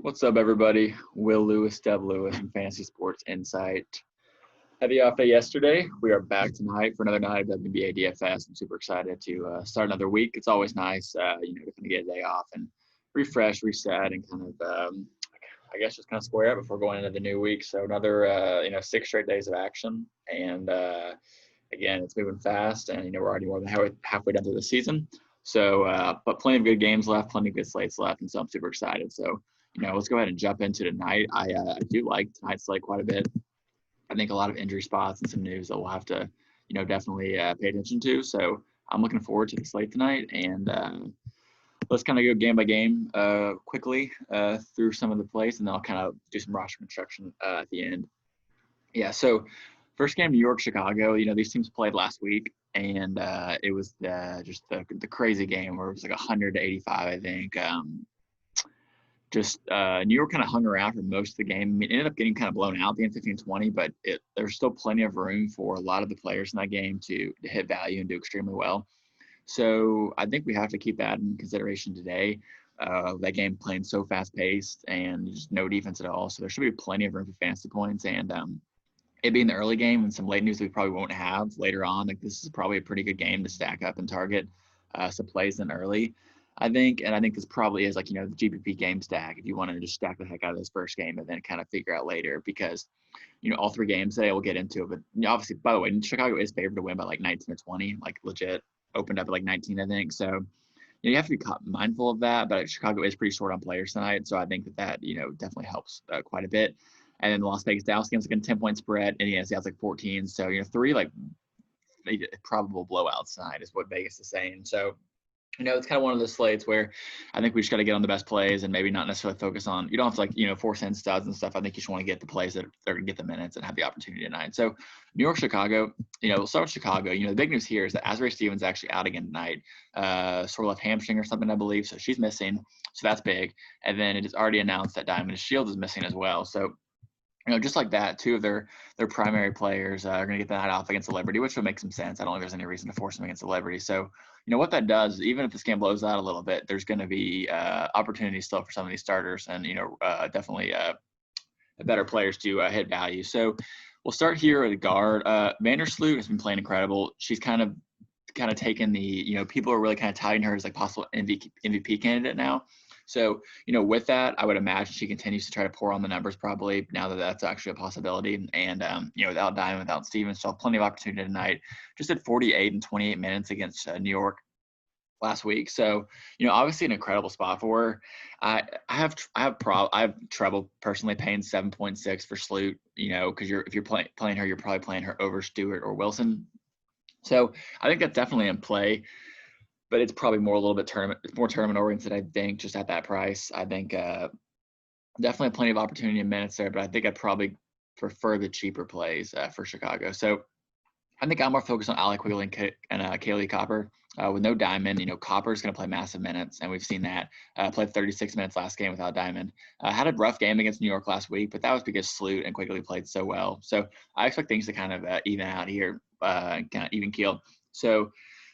What's up, everybody? Will Lewis, Dev Lewis from Fantasy Sports Insight. Heavy off day yesterday. We are back tonight for another night of WNBA DFS. I'm super excited to start another week. It's always nice, to kind of get a day off and refresh, reset, and kind of, I guess, just kind of square up before going into the new week. So another, 6 straight days of action. And again, it's moving fast, and we're already more than halfway done through the season. So, but plenty of good games left, plenty of good slates left, and so I'm super excited. So, let's go ahead and jump into tonight. I do like tonight's slate quite a bit. I think a lot of injury spots and some news that we'll have to, definitely pay attention to. So I'm looking forward to the slate tonight, and let's kind of go game by game quickly through some of the plays, and then I'll kind of do some roster construction at the end. Yeah, so first game, New York, Chicago. These teams played last week, and it was just the crazy game where it was like 100-85, I think. New York kind of hung around for most of the game. I mean, it ended up getting kind of blown out at the end, 15-20, but there's still plenty of room for a lot of the players in that game to hit value and do extremely well. So I think we have to keep that in consideration today. That game playing so fast-paced and just no defense at all. So there should be plenty of room for fantasy points. And it being the early game and some late news we probably won't have later on, like this is probably a pretty good game to stack up and target some plays in early. I think this probably is the GPP game stack if you want to just stack the heck out of this first game and then kind of figure out later because, all 3 games today we'll get into it. But obviously, by the way, Chicago is favored to win by 19 or 20, legit opened up at 19, I think. So, you have to be mindful of that. But Chicago is pretty short on players tonight. So I think that definitely helps quite a bit. And then the Las Vegas Dallas game's a 10-point spread. Indiana has 14. So, 3 probable blowouts tonight is what Vegas is saying. So, it's kind of one of those slates where I think we just got to get on the best plays and maybe not necessarily focus on, you don't have to force in studs and stuff. I think you just want to get the plays that are going to get the minutes and have the opportunity tonight. So New York, Chicago, we'll start with Chicago. The big news here is that Azrae Stevens is actually out again tonight, sort of left hamstring or something, I believe. So she's missing. So that's big. And then it is already announced that Diamond Shields is missing as well. So, just like that, 2 of their primary players are going to get the night off against Celebrity, which would make some sense. I don't think there's any reason to force them against Celebrity. So, what that does, even if this game blows out a little bit, there's going to be opportunities still for some of these starters and, definitely better players to hit value. So we'll start here at guard. Vandersloot has been playing incredible. She's kind of taken the, people are really kind of touting her as possible MVP candidate now. So, with that, I would imagine she continues to try to pour on the numbers probably now that that's actually a possibility. And, without Diamond, without Stevens, she'll have plenty of opportunity tonight. Just at 48 and 28 minutes against New York last week. So, obviously an incredible spot for her. I have trouble personally paying 7.6 for Sloot, because if you're playing her, you're probably playing her over Stewart or Wilson. So I think that's definitely in play. But it's probably more tournament oriented, I think, just at that price. I think definitely plenty of opportunity in minutes there, but I think I'd probably prefer the cheaper plays for Chicago. So I think I'm more focused on Allie Quigley and Kaylee Copper. With no Diamond, Copper's going to play massive minutes, and we've seen that. Played 36 minutes last game without Diamond. Had a rough game against New York last week, but that was because Sloot and Quigley played so well. So I expect things to kind of even out here, kind of even keel. So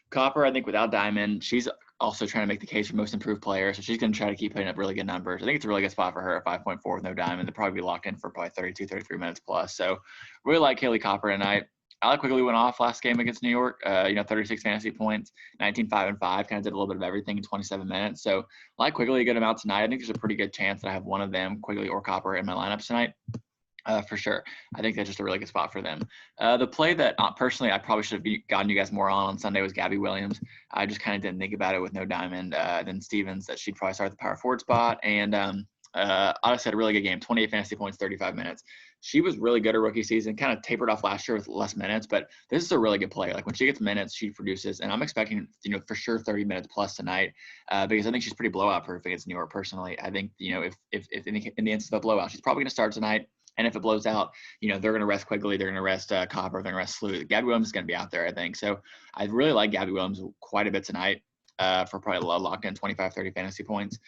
Copper, I think without Diamond, she's also trying to make the case for most improved player. So she's going to try to keep putting up really good numbers. I think it's a really good spot for her at 5.4 with no Diamond. They'll probably be locked in for probably 32, 33 minutes plus. So really like Kaylee Copper tonight. Alec Quigley went off last game against New York, 36 fantasy points, 19, 5, and 5, kind of did a little bit of everything in 27 minutes. So like Quigley a good amount tonight. I think there's a pretty good chance that I have one of them, Quigley or Copper, in my lineups tonight. For sure. I think that's just a really good spot for them. The play that personally I probably should have gotten you guys more on Sunday was Gabby Williams. I just kind of didn't think about it with no Diamond. Then Stevens, that she'd probably start the power forward spot. And honestly, had a really good game, 28 fantasy points, 35 minutes. She was really good her rookie season, kind of tapered off last year with less minutes, but this is a really good player. When she gets minutes, she produces, and I'm expecting, for sure 30 minutes plus tonight because I think she's pretty blowout proof against New York personally. I think, if in the instance of a blowout, she's probably going to start tonight. And if it blows out, they're going to rest Quigley, they're going to rest Copper, they're going to rest Sloot. Gabby Williams is going to be out there, I think. So I really like Gabby Williams quite a bit tonight for probably locked in 25, 30 fantasy points.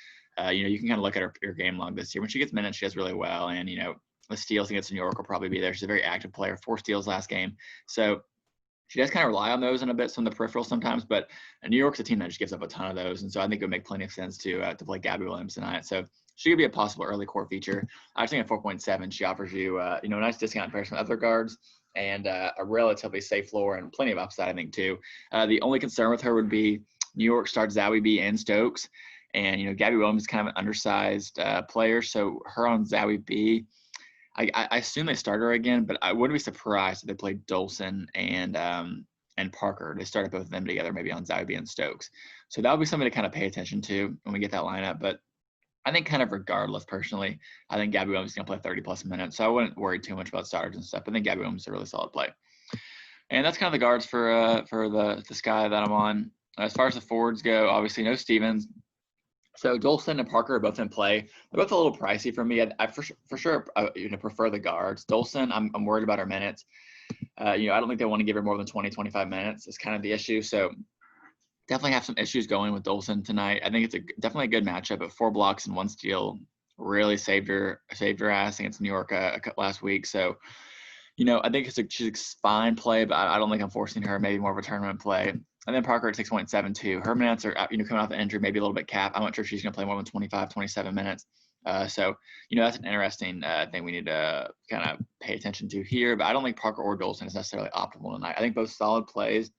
You can kind of look at her game log this year. When she gets minutes, she does really well. And, the steals against New York will probably be there. She's a very active player, 4 steals last game. So she does kind of rely on those in a bit, some of the peripherals sometimes, but New York's a team that just gives up a ton of those. And so I think it would make plenty of sense to play Gabby Williams tonight. So she could be a possible early core feature. I think at 4.7, she offers you, a nice discount in comparison to other guards and a relatively safe floor and plenty of upside, I think, too. The only concern with her would be New York starts Zowie B and Stokes. And, Gabby Williams is kind of an undersized player. So her on Zowie B, I assume they start her again, but I wouldn't be surprised if they played Dolson and Parker. They started both of them together, maybe on Zowie B and Stokes. So that would be something to kind of pay attention to when we get that lineup. But I think kind of regardless, personally, I think Gabby Williams is going to play 30-plus minutes. So I wouldn't worry too much about starters and stuff. I think Gabby Williams is a really solid play. And that's kind of the guards for the Sky that I'm on. As far as the forwards go, obviously no Stevens. So Dolson and Parker are both in play. They're both a little pricey for me. I for sure prefer the guards. Dolson, I'm worried about her minutes. I don't think they want to give her more than 20, 25 minutes. It's kind of the issue. So definitely have some issues going with Dolson tonight. I think it's definitely a good matchup. But 4 blocks and 1 steal really saved her ass against New York last week. So I think she's a fine play, but I don't think I'm forcing her. Maybe more of a tournament play. And then Parker at 6.72. Her minutes are, coming off the injury, maybe a little bit capped. I'm not sure she's going to play more than 25, 27 minutes. So, that's an interesting thing we need to kind of pay attention to here. But I don't think Parker or Dolson is necessarily optimal tonight. I think both solid plays.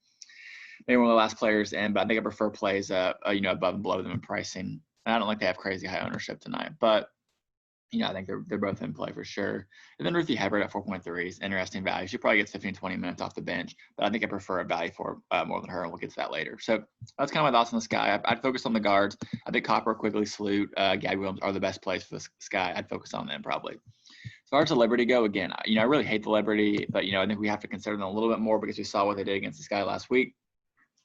Maybe one of the last players in, but I think I prefer plays, above and below them in pricing. And I don't think they have crazy high ownership tonight. But, I think they're both in play for sure. And then Ruthie Hebert at 4.3 is interesting value. She probably gets 15, 20 minutes off the bench, but I think I prefer a value for more than her, and we'll get to that later. So that's kind of my thoughts on the Sky. I'd focus on the guards. I think Copper, Quigley, Salute, Gabby Williams are the best plays for the Sky. I'd focus on them probably. As far as the Liberty go, again, I really hate the Liberty, but, I think we have to consider them a little bit more because we saw what they did against the Sky last week.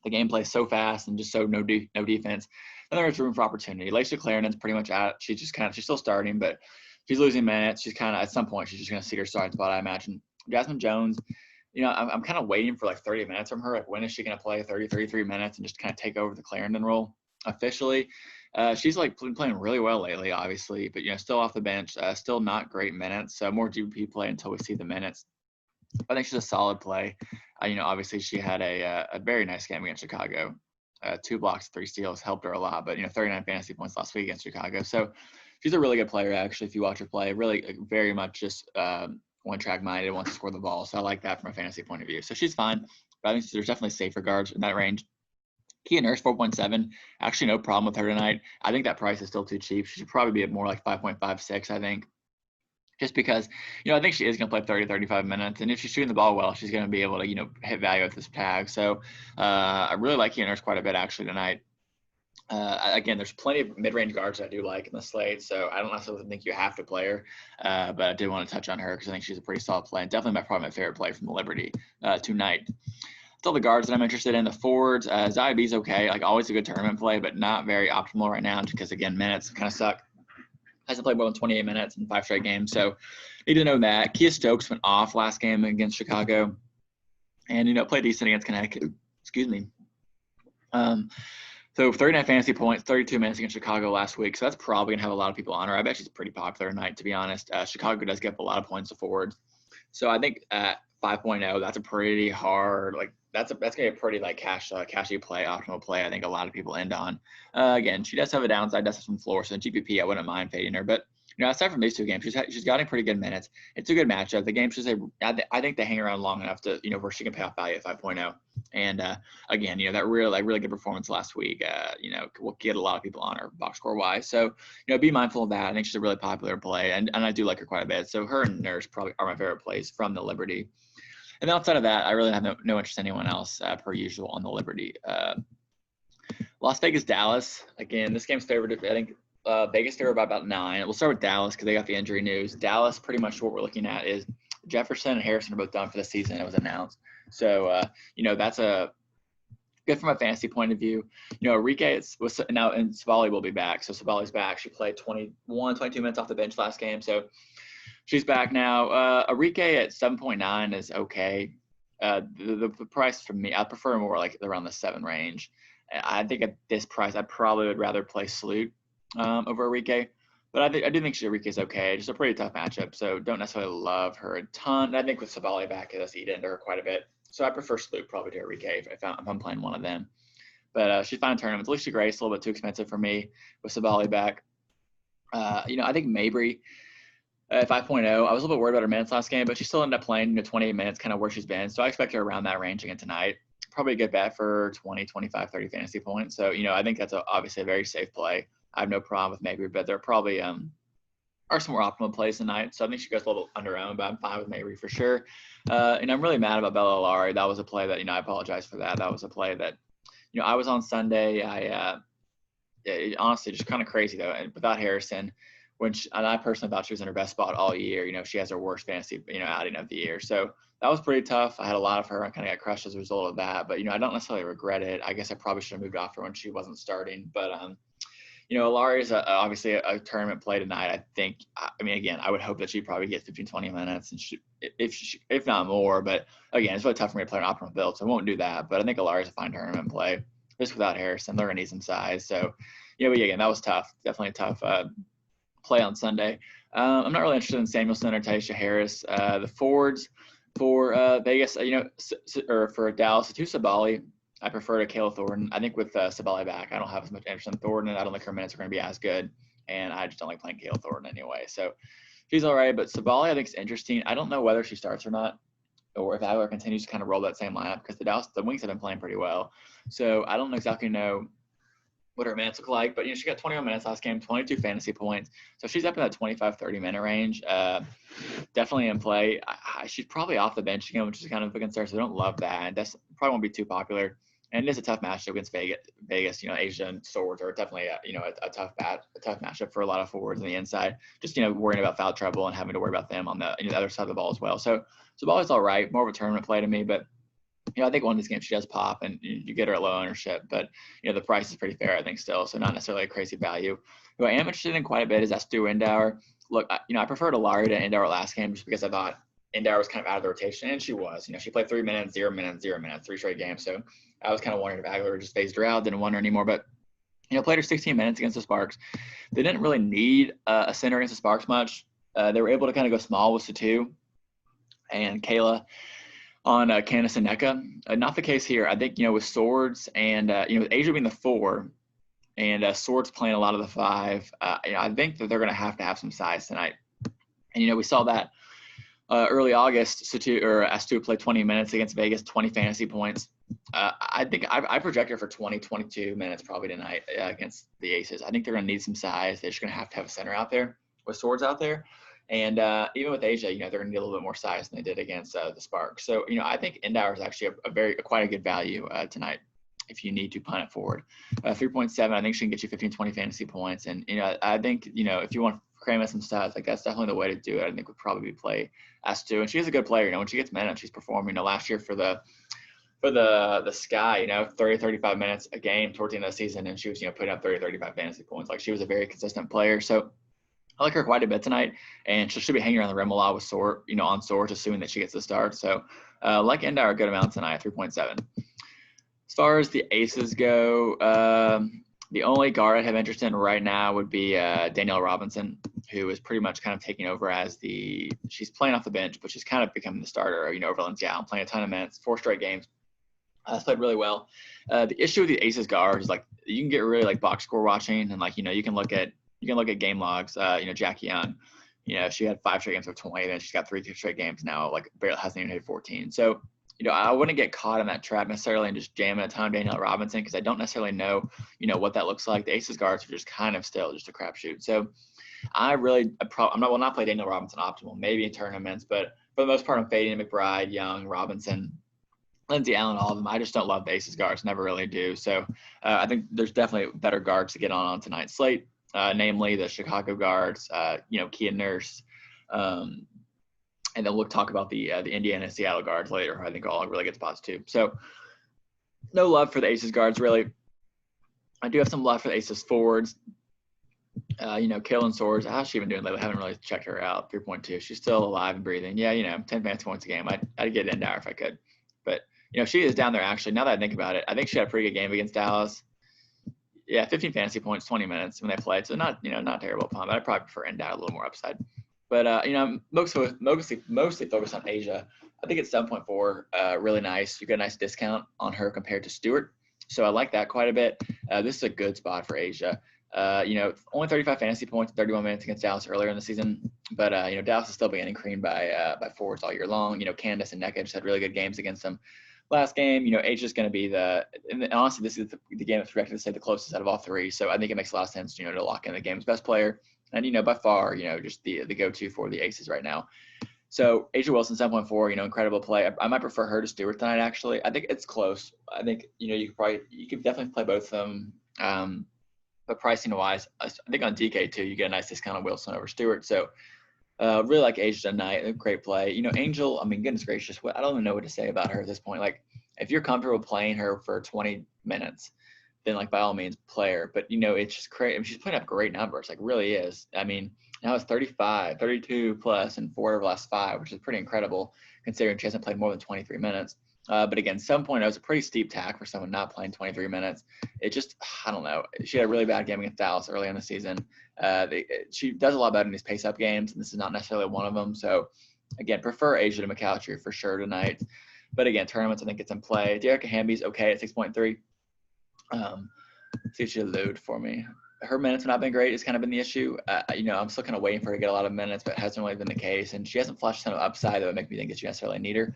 The game plays so fast and just so no defense. And there's room for opportunity. Lacey Clarendon's pretty much out. She's still starting, but she's losing minutes. She's kind of, at some point, she's just going to see her starting spot, I imagine. Jasmine Jones, I'm kind of waiting for 30 minutes from her. Like, when is she going to play 30, 33 minutes and just kind of take over the Clarendon role officially? She's been playing really well lately, obviously, but, still off the bench, still not great minutes. So more GPP play until we see the minutes. I think she's a solid play. Obviously she had a very nice game against Chicago. 2 blocks, 3 steals helped her a lot, but 39 fantasy points last week against Chicago. So she's a really good player, actually. If you watch her play, really very much just one track minded, wants to score the ball. So I like that from a fantasy point of view. So she's fine, but I think there's definitely safer guards in that range. Kia Nurse 4.7, actually no problem with her tonight. I think that price is still too cheap. She should probably be at more like 5.56, I think. Just because, I think she is going to play 30, 35 minutes. And if she's shooting the ball well, she's going to be able to, hit value at this tag. So I really like Kia Nurse quite a bit, actually, tonight. Again, there's plenty of mid-range guards I do like in the slate, so I don't necessarily think you have to play her. But I did want to touch on her because I think she's a pretty solid play. And definitely probably my favorite play from the Liberty tonight. Still the guards that I'm interested in. The forwards, Zowie B's okay. Always a good tournament play, but not very optimal right now because, again, minutes kind of suck. Hasn't played more than 28 minutes in 5 straight games. So need to know that. Kia Stokes went off last game against Chicago and, played decent against Connecticut. Excuse me. So 39 fantasy points, 32 minutes against Chicago last week. So that's probably going to have a lot of people on her. I bet she's pretty popular tonight, to be honest. Chicago does get up a lot of points to forwards. So I think at 5.0, that's a pretty hard, that's going to be a pretty cashy play, optimal play. I think a lot of people end on. Again, she does have a downside, does have some floor. So in GPP, I wouldn't mind fading her. But aside from these 2 games, she's gotten pretty good minutes. It's a good matchup. The game I think they hang around long enough to where she can pay off value at 5.0. And again, that really good performance last week. Will get a lot of people on her box score wise. So be mindful of that. I think she's a really popular play, and I do like her quite a bit. So her and Nurse probably are my favorite plays from the Liberty. And then outside of that, I really have no interest in anyone else per usual on the Liberty. Las Vegas, Dallas. Again, this game's favored. I think Vegas favored by about 9. We'll start with Dallas because they got the injury news. Dallas, pretty much what we're looking at is Jefferson and Harrison are both done for the season. It was announced. So, that's a good from a fantasy point of view. Enrique was now, and Savali will be back. So Savali's back. She played 22 minutes off the bench last game. So she's back now. Enrique at 7.9 is okay. The price for me, I prefer more around the 7 range. I think at this price, I probably would rather play Salute over Enrique. But I do think Enrique's okay. Just a pretty tough matchup. So don't necessarily love her a ton. I think with Savali back, it does eat into her quite a bit. So I prefer Salute probably to Enrique if I'm playing one of them. But she's fine in tournaments. Alicia Grace, a little bit too expensive for me with Savali back. I think Mabry at 5.0, I was a little bit worried about her minutes last game, but she still ended up playing 28 minutes, kind of where she's been. So I expect her around that range again tonight. Probably a good bet for 20, 25, 30 fantasy points. So, I think that's obviously a very safe play. I have no problem with Mabry, but there probably are some more optimal plays tonight. So I think she goes a little underowned, but I'm fine with Mabry for sure. And I'm really mad about Bella Lari. That was a play that, I apologize for that. That was a play that, I was on Sunday. Honestly, just kind of crazy though. And without Harrison, and I personally thought she was in her best spot all year. She has her worst fantasy, outing of the year. So that was pretty tough. I had a lot of her. I kind of got crushed as a result of that. But, I don't necessarily regret it. I guess I probably should have moved off her when she wasn't starting. But, Laurie is obviously a tournament play tonight. I think, again, I would hope that she probably gets 15, 20 minutes, and if not more. But, again, it's really tough for me to play an optimal build, so I won't do that. But I think Laurie is a fine tournament play. Just without Harrison, they're going to need some size. So, but again, that was tough. Definitely a tough play on Sunday. I'm not really interested in Samuelson or Taisha Harris. The forwards for Vegas, or for Dallas, to Sabali, I prefer to Kayla Thornton. I think with Sabali back, I don't have as much interest in Thornton, and I don't think her minutes are going to be as good. And I just don't like playing Kayla Thornton anyway. So she's all right. But Sabali, I think, is interesting. I don't know whether she starts or not, or if Agler continues to kind of roll that same lineup, because the Wings have been playing pretty well. So I don't exactly know what her minutes look like, but she got 21 minutes last game, 22 fantasy points. So she's up in that 25, 30 minute range. Definitely in play. She's probably off the bench again, which is kind of a concern. So I don't love that. That's probably won't be too popular. And it is a tough matchup against Vegas. Asia and swords are definitely a tough matchup for a lot of forwards on the inside. Just worrying about foul trouble and having to worry about them on the the other side of the ball as well. So Sabali's all right, more of a tournament play to me, but I think one of these games she does pop, and you get her at low ownership, but the price is pretty fair, I think, still, so not necessarily a crazy value. Who I am interested in quite a bit is Stu Indauer. Look, I preferred Alari to Indauer last game just because I thought Indauer was kind of out of the rotation, and she was. She played 3 minutes, 0 minutes, 0 minutes, 3 straight games. So I was kind of wondering if Agler just phased her out, didn't want her anymore, but played her 16 minutes against the Sparks. They didn't really need a center against the Sparks much. They were able to kind of go small with Satu and Kayla on Candace and NECA. Not the case here. I think, with Swords and, with Asia being the 4 and Swords playing a lot of the 5, I think that they're going to have some size tonight. And, we saw that early August, Astu played 20 minutes against Vegas, 20 fantasy points. I think I project her for 20, 22 minutes probably tonight against the Aces. I think they're going to need some size. They're just going to have a center out there with Swords out there. And even with Asia, they're going to need a little bit more size than they did against the Sparks. So, I think Indauer is actually quite a good value tonight if you need to punt it forward. 3.7, I think she can get you 15, 20 fantasy points. And, I think, if you want to cram in some stats, like that's definitely the way to do it. I think would probably play Astu. And she is a good player. When she gets minutes, she's performing. Last year for the Sky, 30, 35 minutes a game towards the end of the season. And she was, putting up 30, 35 fantasy points. Like she was a very consistent player. So I like her quite a bit tonight, and she should be hanging around the rim a lot with on Swords, assuming that she gets the start. So, like Indauer a good amount tonight, 3.7. As far as the Aces go, the only guard I have interest in right now would be Danielle Robinson, who is pretty much kind of taking over she's playing off the bench, but she's kind of becoming the starter, over Valencia, playing a ton of minutes, 4 straight games. That's played really well. The issue with the Aces guard is you can get really box score watching, and you can look at game logs. Jackie Young, she had 5 straight games of 20, then she's got 3 straight games now, barely hasn't even hit 14. So, I wouldn't get caught in that trap necessarily and just jamming a ton of Danielle Robinson, because I don't necessarily know, what that looks like. The Aces guards are just kind of still just a crapshoot. So I will not play Danielle Robinson optimal, maybe in tournaments, but for the most part, I'm fading McBride, Young, Robinson, Lindsay Allen, all of them. I just don't love the Aces guards, never really do. So I think there's definitely better guards to get on tonight's slate. Namely the Chicago guards, Kia Nurse, and then we'll talk about the Indiana Seattle guards later. I think all really good spots too. So no love for the Aces guards really. I do have some love for the Aces forwards. Kaylin Swords. How's she been doing lately? I haven't really checked her out. 3.2. She's still alive and breathing. Yeah, 10 fantasy points a game. I'd get Indauer if I could, but she is down there actually. Now that I think about it, I think she had a pretty good game against Dallas. Yeah, 15 fantasy points, 20 minutes when they played. So not terrible punt, but I'd probably prefer Indauer, a little more upside. But, mostly focused on Asia. I think it's 7.4, really nice. You get a nice discount on her compared to Stewart. So I like that quite a bit. This is a good spot for Asia. Only 35 fantasy points, 31 minutes against Dallas earlier in the season. But, Dallas is still being creamed by forwards all year long. Candace and Neka just had really good games against them last game. Age is going to be and honestly, this is the game that's projected to stay the closest out of all three. So I think it makes a lot of sense, to lock in the game's best player. And, by far, just the go-to for the Aces right now. So Asia Wilson, 7.4, incredible play. I might prefer her to Stewart tonight, actually. I think it's close. I think, you could definitely play both of them. But pricing wise, I think on DK too, you get a nice discount on Wilson over Stewart. So really like Asia tonight. Great play. Angel, goodness gracious, I don't even know what to say about her at this point. Like, if you're comfortable playing her for 20 minutes, then by all means play her. But, it's just crazy. She's putting up great numbers, really is. Now it's 35, 32 plus in 4 of the last 5, which is pretty incredible considering she hasn't played more than 23 minutes. But again, 7.0 is a pretty steep tack for someone not playing 23 minutes. It just, I don't know. She had a really bad game against Dallas early in the season. She does a lot better in these pace-up games, and this is not necessarily one of them. So, again, prefer Asia to McCoutry for sure tonight. But again, tournaments, I think it's in play. Dearica Hamby's okay at 6.3. See if she'll load for me. Her minutes have not been great. It's kind of been the issue. I'm still kind of waiting for her to get a lot of minutes, but it hasn't really been the case. And she hasn't flashed a ton of upside that would make me think that you necessarily need her.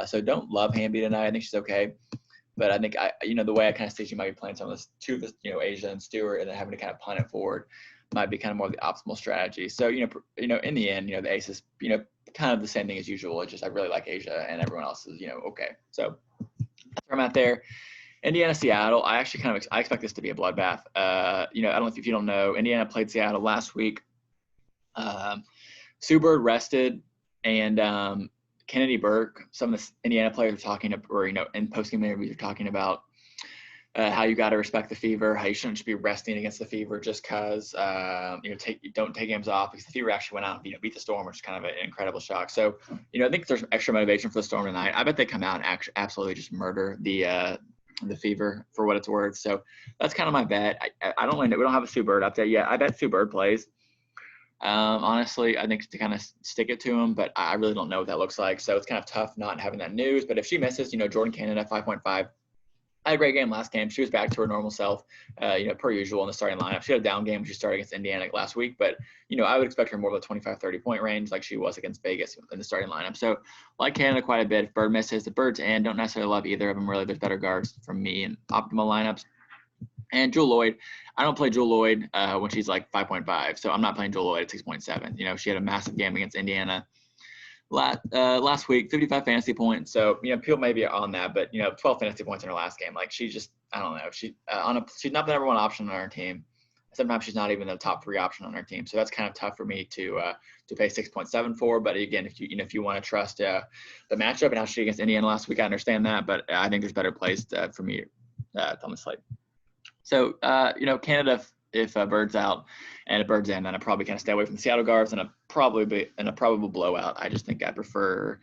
So don't love Hamby tonight. I think she's okay. But I think, the way I kind of see she might be playing some of this, two of this, Asia and Stewart, and then having to kind of punt it forward might be kind of more the optimal strategy. So, in the end, the Aces, kind of the same thing as usual. It's just I really like Asia and everyone else is, okay. So that's where I'm at there. Indiana, Seattle. I actually I expect this to be a bloodbath. I don't know if you don't know, Indiana played Seattle last week. Sue Bird rested, and Kennedy Burke. Some of the Indiana players are talking, or in post-game interviews, are talking about how you got to respect the fever, how you shouldn't just be resting against the fever just because don't take games off, because the fever actually went out and beat the Storm, which is kind of an incredible shock. So I think there's extra motivation for the Storm tonight. I bet they come out and actually absolutely just murder the fever for what it's worth. So that's kind of my bet. I don't really know. We don't have a Sue Bird update yet. I bet Sue Bird plays. Honestly, I think to kind of stick it to him, but I really don't know what that looks like. So it's kind of tough not having that news. But if she misses, Jordan Cannon at 5.5. Had a great game last game. She was back to her normal self, per usual in the starting lineup. She had a down game when she started against Indiana last week, but, I would expect her more of the 25, 30-point range like she was against Vegas in the starting lineup. So like Canada quite a bit. If Bird misses, the Bird's in. Don't necessarily love either of them, really. There's better guards from me in optimal lineups. And Jewel Lloyd, I don't play Jewel Lloyd when she's 5.5, so I'm not playing Jewel Lloyd at 6.7. She had a massive game against Indiana last week, 55 fantasy points. So, people may be on that, but 12 fantasy points in her last game. She just, I don't know. She's not the number one option on our team. Sometimes she's not even the top 3 option on our team. So that's kind of tough for me to pay 6.7 for. But again, if you want to trust the matchup and how she against Indiana last week, I understand that. But I think there's better plays for me on the slate. So Canada, if Bird's out and if Bird's in, then I probably kind of stay away from the Seattle guards, and a probable blowout. I just think I prefer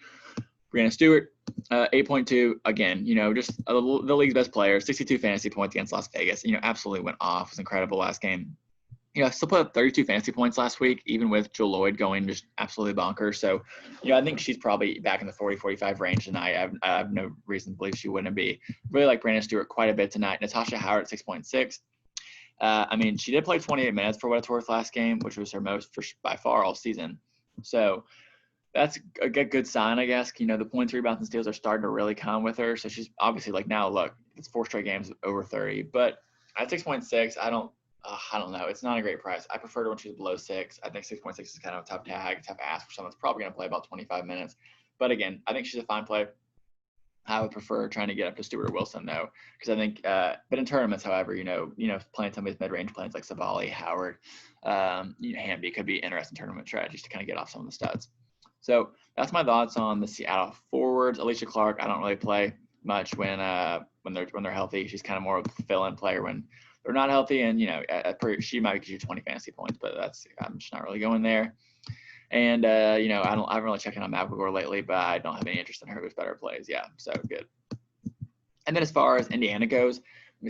Brianna Stewart, 8.2. Again, just the league's best player, 62 fantasy points against Las Vegas. Absolutely went off. It was incredible last game. I still put up 32 fantasy points last week, even with Jewel Lloyd going just absolutely bonkers. So, I think she's probably back in the 40, 45 range tonight. I have no reason to believe she wouldn't be. Really like Brandon Stewart quite a bit tonight. Natasha Howard at 6.6. She did play 28 minutes for what it's worth last game, which was her most by far all season. So that's a good sign, I guess. The points, rebounds, and steals are starting to really come with her. So she's obviously now, look, it's 4 straight games over 30. But at 6.6, I don't know. It's not a great price. I prefer it when she's below 6. I think 6.6 is kind of a tough ask for someone that's probably going to play about 25 minutes. But again, I think she's a fine play. I would prefer trying to get up to Stewart or Wilson, though, because I think but in tournaments, however, playing some of these mid-range plays like Savali, Howard, Hamby could be interesting tournament strategies to kind of get off some of the studs. So that's my thoughts on the Seattle forwards. Alicia Clark, I don't really play much when they're healthy. She's kind of more of a fill-in player when they're not healthy, and she might get you 20 fantasy points, but I'm just not really going there. And I haven't really checked in on McGregor lately, but I don't have any interest in her. Who's better plays, yeah. So good. And then as far as Indiana goes,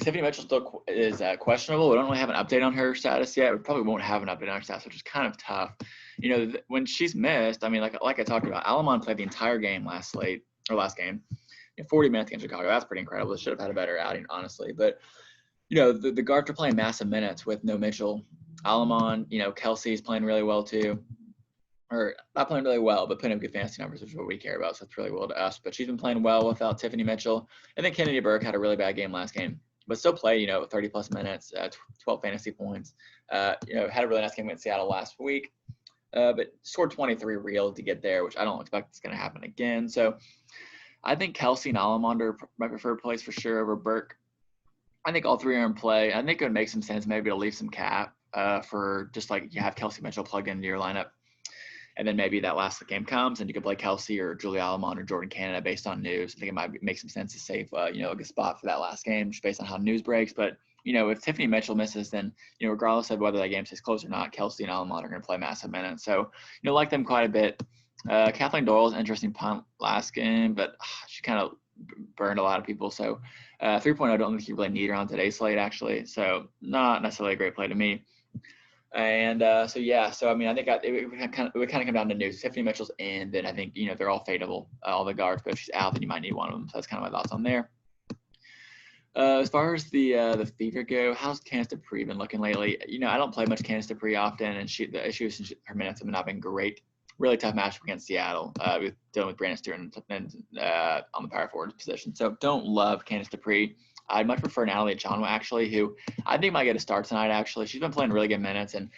Tiffany Mitchell still is questionable. We don't really have an update on her status yet. We probably won't have an update on her status, which is kind of tough. When she's missed, like I talked about, Alamon played the entire game last game, 40 minutes against Chicago. That's pretty incredible. They should have had a better outing, honestly. But The guards are playing massive minutes with no Mitchell. Alamon, Kelsey's playing really well too. Or not playing really well, but putting up good fantasy numbers, which is what we care about. So that's really well to us. But she's been playing well without Tiffany Mitchell. And then Kennedy Burke had a really bad game last game, but still played, 30 plus minutes, 12 fantasy points. Had a really nice game against Seattle last week, but scored 23 real to get there, which I don't expect is going to happen again. So I think Kelsey and Alamon are my preferred plays for sure over Burke. I think all three are in play. I think it would make some sense maybe to leave some cap for just like you have Kelsey Mitchell plugged into your lineup. And then maybe that last game comes and you could play Kelsey or Julia Alamon or Jordan Canada based on news. I think it might make some sense to save, a good spot for that last game just based on how news breaks. But, if Tiffany Mitchell misses, then, regardless of whether that game stays close or not, Kelsey and Alamon are going to play massive minutes. So, like them quite a bit. Kathleen Doyle's an interesting punt last game, but she kind of burned a lot of people. So 3.0, I don't think you really need her on today's slate, actually. So not necessarily a great play to me. And I think it would kind of come down to news. Tiffany Mitchell's in, then I think, they're all fadeable, all the guards, but if she's out, then you might need one of them. So that's kind of my thoughts on there. As far as the fever go, how's Candice Dupree been looking lately? I don't play much Candice Dupree often, and the issues in her minutes have not been great. Really tough matchup against Seattle, dealing with Brandon Stewart and on the power forward position. So don't love Candice Dupree. I'd much prefer Natalie Chanwa, actually, who I think might get a start tonight, actually. She's been playing really good minutes and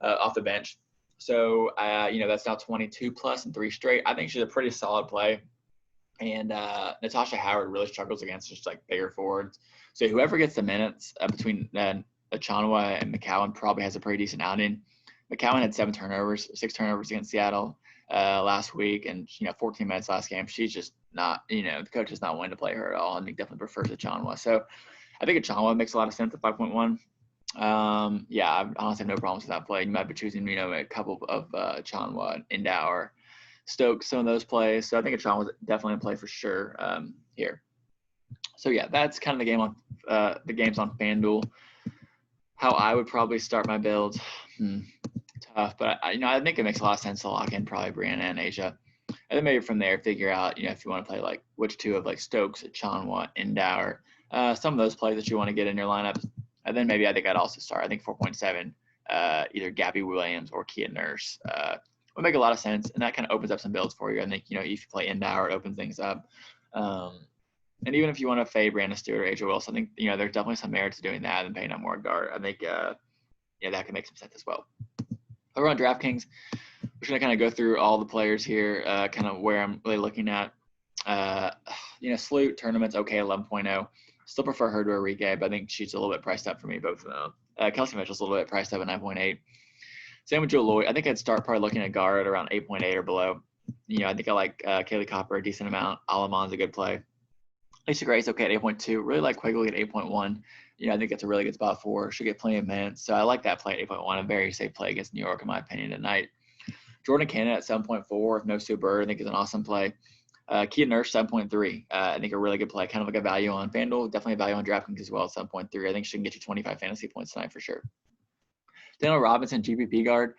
off the bench. So, that's now 22 plus and 3 straight. I think she's a pretty solid play. And Natasha Howard really struggles against just like bigger forwards. So whoever gets the minutes between Chanwa and McCowan probably has a pretty decent outing. McCowan had 6 turnovers against Seattle last week, and 14 minutes last game. She's just not, the coach is not willing to play her at all, and he definitely prefers Chanwa. So I think Chanwa makes a lot of sense at 5.1. I honestly have no problems with that play. You might be choosing, a couple of Chanwa, Endow, Stokes, some of those plays. So I think Chanwa was definitely a play for sure here. So yeah, that's kind of the games on FanDuel. How I would probably start my build. Tough, but I think it makes a lot of sense to lock in probably Brianna and Asia, and then maybe from there figure out if you want to play like which two of like Stokes, Chanwa, Endow, some of those plays that you want to get in your lineups, and then maybe I think I'd also start 4.7 either Gabby Williams or Kia Nurse would make a lot of sense, and that kind of opens up some builds for you. I think if you play Endow, it opens things up. And even if you want to fade Brandon Stewart or Asia Wilson, I think there's definitely some merit to doing that and paying up more guard. I think that can make some sense as well. Over on DraftKings, we're just going to kind of go through all the players here, kind of where I'm really looking at. Salute tournaments, okay, 11.0. Still prefer her to Enrique, but I think she's a little bit priced up for me, both of them. Kelsey Mitchell's a little bit priced up at 9.8. Same with Joe Lloyd. I think I'd start probably looking at guard around 8.8 or below. I think I like Kaylee Copper a decent amount. Alamon's a good play. Lisa Gray's okay at 8.2. Really like Quigley at 8.1. I think that's a really good spot for her. She'll get plenty of minutes. So I like that play at 8.1. A very safe play against New York, in my opinion, tonight. Jordan Canada at 7.4. No Sue Bird, I think is an awesome play. Kia Nurse, 7.3. I think a really good play. Kind of like a value on FanDuel. Definitely a value on DraftKings as well at 7.3. I think she can get you 25 fantasy points tonight for sure. Daniel Robinson, GPP guard.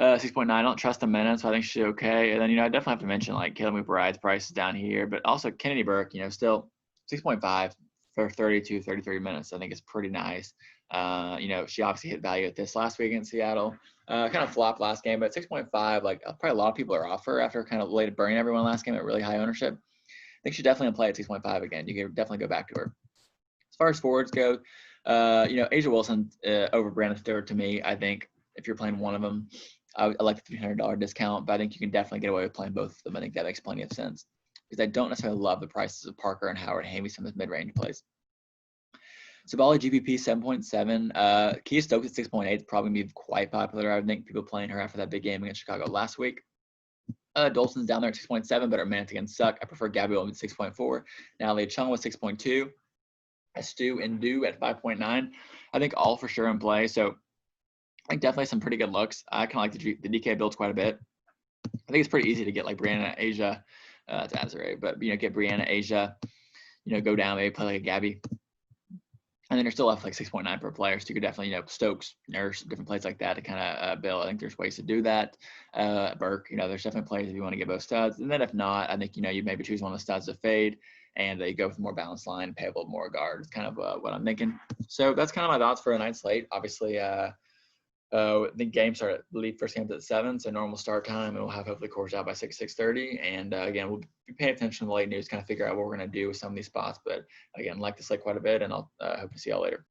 6.9. I don't trust the minutes, so I think she's okay. And then, I definitely have to mention like Kayla McBride's price is down here, but also Kennedy Burke, still 6.5 for 33 minutes. I think is pretty nice. She obviously hit value at this last week in Seattle. Kind of flopped last game, but 6.5, like probably a lot of people are off her after kind of late burning everyone last game at really high ownership. I think she definitely play at 6.5 again. You can definitely go back to her. As far as forwards go, Asia Wilson over Brandon Stewart to me. I think if you're playing one of them, I like the $300 discount, but I think you can definitely get away with playing both of them. I think that makes plenty of sense because I don't necessarily love the prices of Parker and Howard. Hand me some of his mid-range plays. Sabali GPP 7.7. Kia Stokes at 6.8 is probably going to be quite popular. I would think people playing her after that big game against Chicago last week. Dolson's down there at 6.7, but her minutes against suck. I prefer Gabby Williams at 6.4. Natalie Chung with 6.2. Stu and Do at 5.9. I think all for sure in play. So I think definitely some pretty good looks. I kind of like the DK builds quite a bit. I think it's pretty easy to get like Brianna, Asia, to Azure, but get Brianna, Asia, go down, maybe play like a Gabby. And then you're still left like 6.9 per player. So you could definitely, Stokes, Nurse, different plays like that to kind of build. I think there's ways to do that. Burke, there's definitely plays if you want to get both studs. And then if not, I think, you maybe choose one of the studs to fade. and they go with a more balanced line, pay a little more guard. It's kind of what I'm thinking. So that's kind of my thoughts for a night slate. Obviously, the game start, I believe, first game's at 7, so normal start time, and we'll have hopefully course out by 6:30. And again, we'll be paying attention to the late news, kind of figure out what we're going to do with some of these spots. But again, like this slate quite a bit, and I'll hope to see y'all later.